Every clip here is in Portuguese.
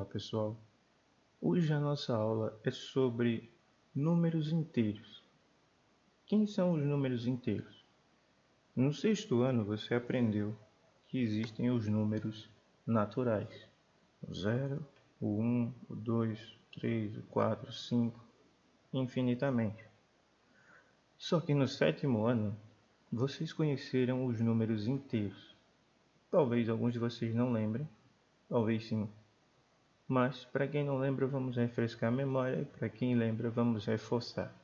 pessoal. Hoje a nossa aula é sobre números inteiros. Quem são os números inteiros? No sexto ano você aprendeu que existem os números naturais. O 0, o 1, o 2, o 3, o 4, o 5, infinitamente. Só que no sétimo ano vocês conheceram os números inteiros. Talvez alguns de vocês não lembrem, talvez sim. Mas, para quem não lembra, vamos refrescar a memória, e para quem lembra, vamos reforçar.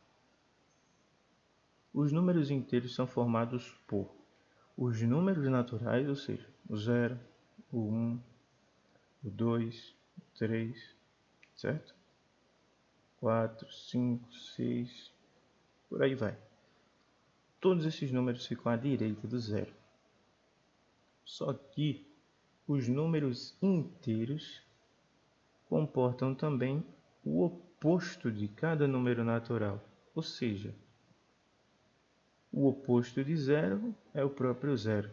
Os números inteiros são formados por os números naturais, ou seja, o 0, o 1, o 2, o 3, certo? 4, 5, 6, por aí vai. Todos esses números ficam à direita do zero. Só que os números inteiros comportam também o oposto de cada número natural, ou seja, o oposto de zero é o próprio zero.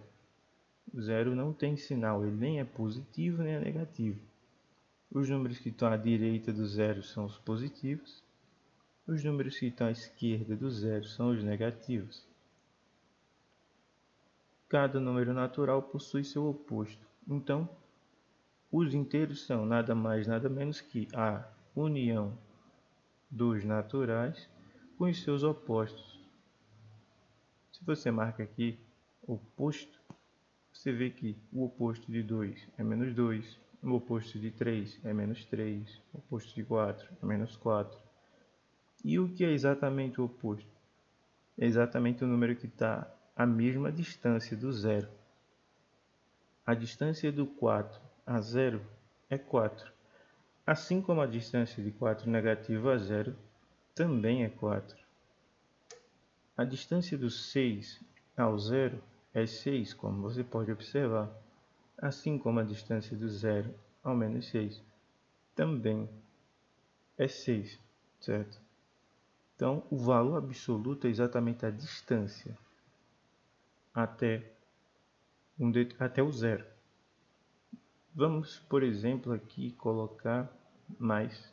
O zero não tem sinal, ele nem é positivo nem é negativo. Os números que estão à direita do zero são os positivos, os números que estão à esquerda do zero são os negativos. Cada número natural possui seu oposto. Então, os inteiros são nada mais nada menos que a união dos naturais com os seus opostos. Se você marca aqui oposto, você vê que o oposto de 2 é menos 2, o oposto de 3 é menos 3, o oposto de 4 é menos 4. E o que é exatamente o oposto? É exatamente o número que está à mesma distância do zero. A distância do 4 a 0 é 4. Assim como a distância de 4 negativo a 0 também é 4. A distância do 6 ao 0 é 6, como você pode observar. Assim como a distância do 0 ao menos 6 também é 6, certo? Então, o valor absoluto é exatamente a distância até o zero. Vamos, por exemplo, aqui colocar mais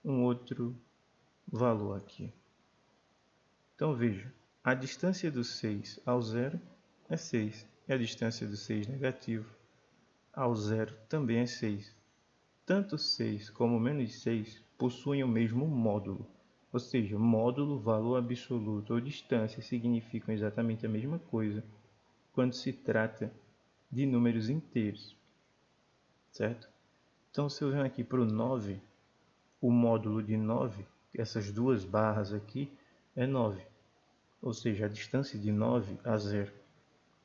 um outro valor aqui. Então, veja, a distância do 6 ao 0 é 6, e a distância do 6 negativo ao 0 também é 6. Tanto 6 como menos 6 possuem o mesmo módulo, ou seja, módulo, valor absoluto ou distância significam exatamente a mesma coisa quando se trata de números inteiros, certo? Então, se eu venho aqui para o 9, o módulo de 9, essas duas barras aqui, é 9, ou seja, a distância de 9 a 0.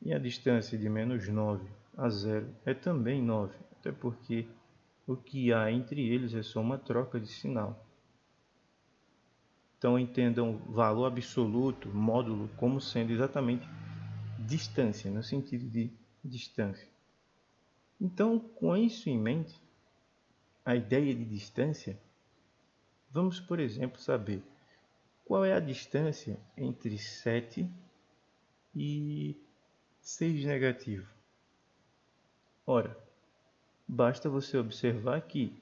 E a distância de menos 9 a 0 é também 9, até porque o que há entre eles é só uma troca de sinal. Então entendam valor absoluto, módulo, como sendo exatamente distância, no sentido de distância. Então, com isso em mente, a ideia de distância, vamos, por exemplo, saber qual é a distância entre 7 e 6 negativo. Ora, basta você observar que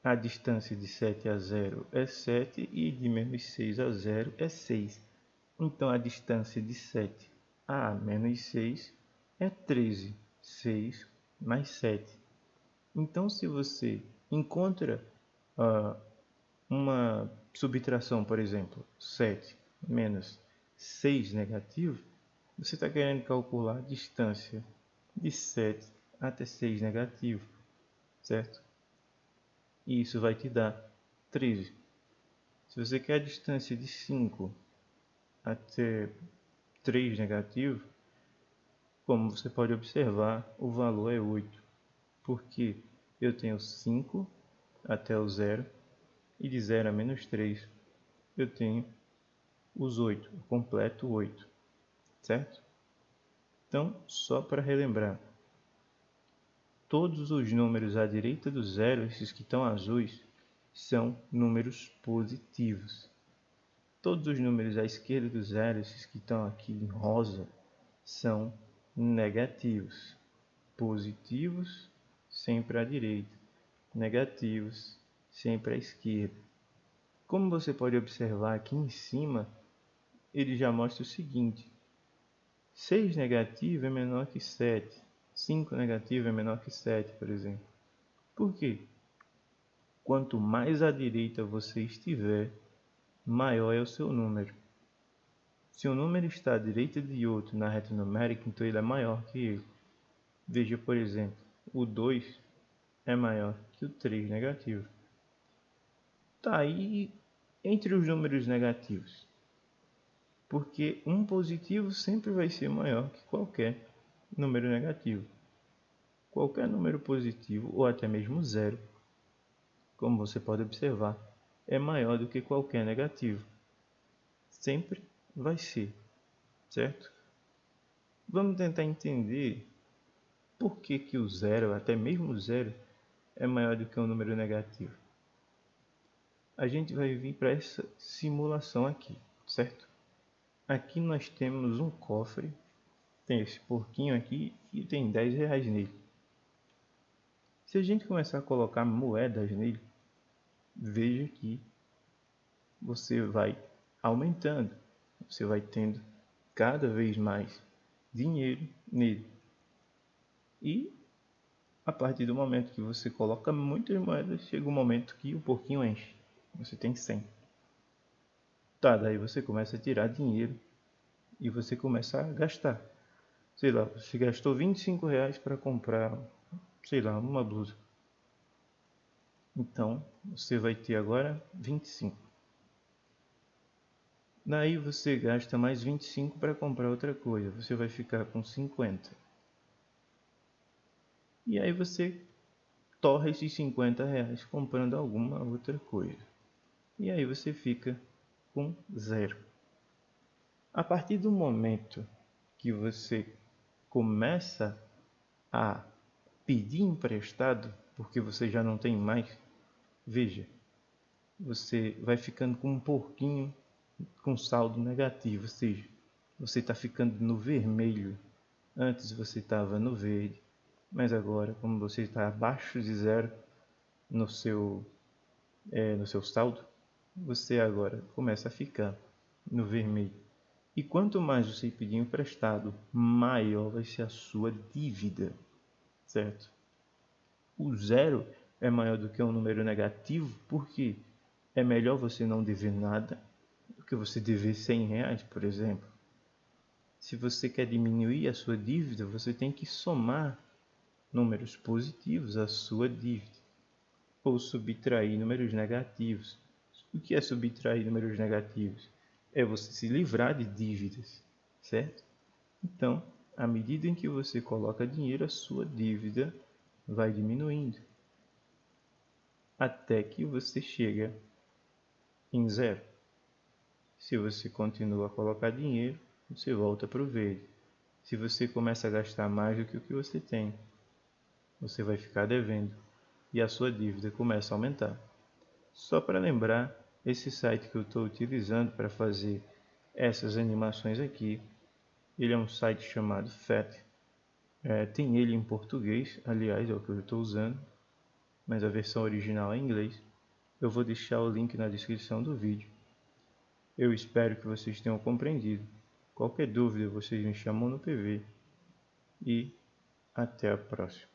a distância de 7 a 0 é 7 e de menos 6 a 0 é 6. Então, a distância de 7 a menos 6 é 13. 6 mais 7. Então, se você encontra uma subtração, por exemplo, 7 menos 6 negativo, você está querendo calcular a distância de 7 até 6 negativo, certo? E isso vai te dar 13. Se você quer a distância de 5 até 3 negativo, como você pode observar, o valor é 8, porque eu tenho 5 até o 0 e de 0 a menos 3 eu tenho os 8, eu completo 8, certo? Então, só para relembrar, todos os números à direita do zero, esses que estão azuis, são números positivos. Todos os números à esquerda do zero, esses que estão aqui em rosa, são negativos. Positivos sempre à direita. negativos, sempre à esquerda. Como você pode observar aqui em cima, ele já mostra o seguinte: 6 negativo é menor que 7. 5 negativo é menor que 7, por exemplo. Por quê? Quanto mais à direita você estiver, maior é o seu número. Se um número está à direita de outro na reta numérica, então ele é maior que ele. Veja, por exemplo, o 2 é maior que o 3 negativo. Tá aí entre os números negativos, porque um positivo sempre vai ser maior que qualquer número negativo. Qualquer número positivo, ou até mesmo zero, como você pode observar, é maior do que qualquer negativo. Sempre vai ser, certo? Vamos tentar entender por que o zero, até mesmo o zero, é maior do que um número negativo. A gente vai vir para essa simulação aqui, certo? Aqui nós temos um cofre, tem esse porquinho aqui e tem 10 reais nele. Se a gente começar a colocar moedas nele, veja que você vai aumentando, você vai tendo cada vez mais dinheiro nele. E a partir do momento que você coloca muitas moedas, chega um momento que o porquinho enche. Você tem 100. Tá, daí você começa a tirar dinheiro e você começa a gastar. Sei lá, você gastou 25 reais para comprar, sei lá, uma blusa. Então, você vai ter agora 25. Daí você gasta mais 25 para comprar outra coisa. Você vai ficar com 50. E aí você torra esses 50 reais comprando alguma outra coisa. E aí você fica com zero. A partir do momento que você começa a pedir emprestado, porque você já não tem mais, veja, você vai ficando com um porquinho com saldo negativo, ou seja, você está ficando no vermelho. Antes você estava no verde, mas agora, como você está abaixo de zero no seu saldo, você agora começa a ficar no vermelho. E quanto mais você pedir emprestado, maior vai ser a sua dívida, certo? O zero é maior do que um número negativo, porque é melhor você não dever nada do que você dever 100 reais, por exemplo. Se você quer diminuir a sua dívida, você tem que somar números positivos à sua dívida, ou subtrair números negativos. O que é subtrair números negativos? É você se livrar de dívidas, certo? Então, à medida em que você coloca dinheiro, a sua dívida vai diminuindo, até que você chega em zero. Se você continua a colocar dinheiro, você volta para o verde. Se você começa a gastar mais do que o que você tem, você vai ficar devendo e a sua dívida começa a aumentar. Só para lembrar, esse site que eu estou utilizando para fazer essas animações aqui, ele é um site chamado FAT. Tem ele em português, aliás, é o que eu estou usando, mas a versão original é em inglês. Eu vou deixar o link na descrição do vídeo. Eu espero que vocês tenham compreendido. Qualquer dúvida, vocês me chamam no PV. E até a próxima.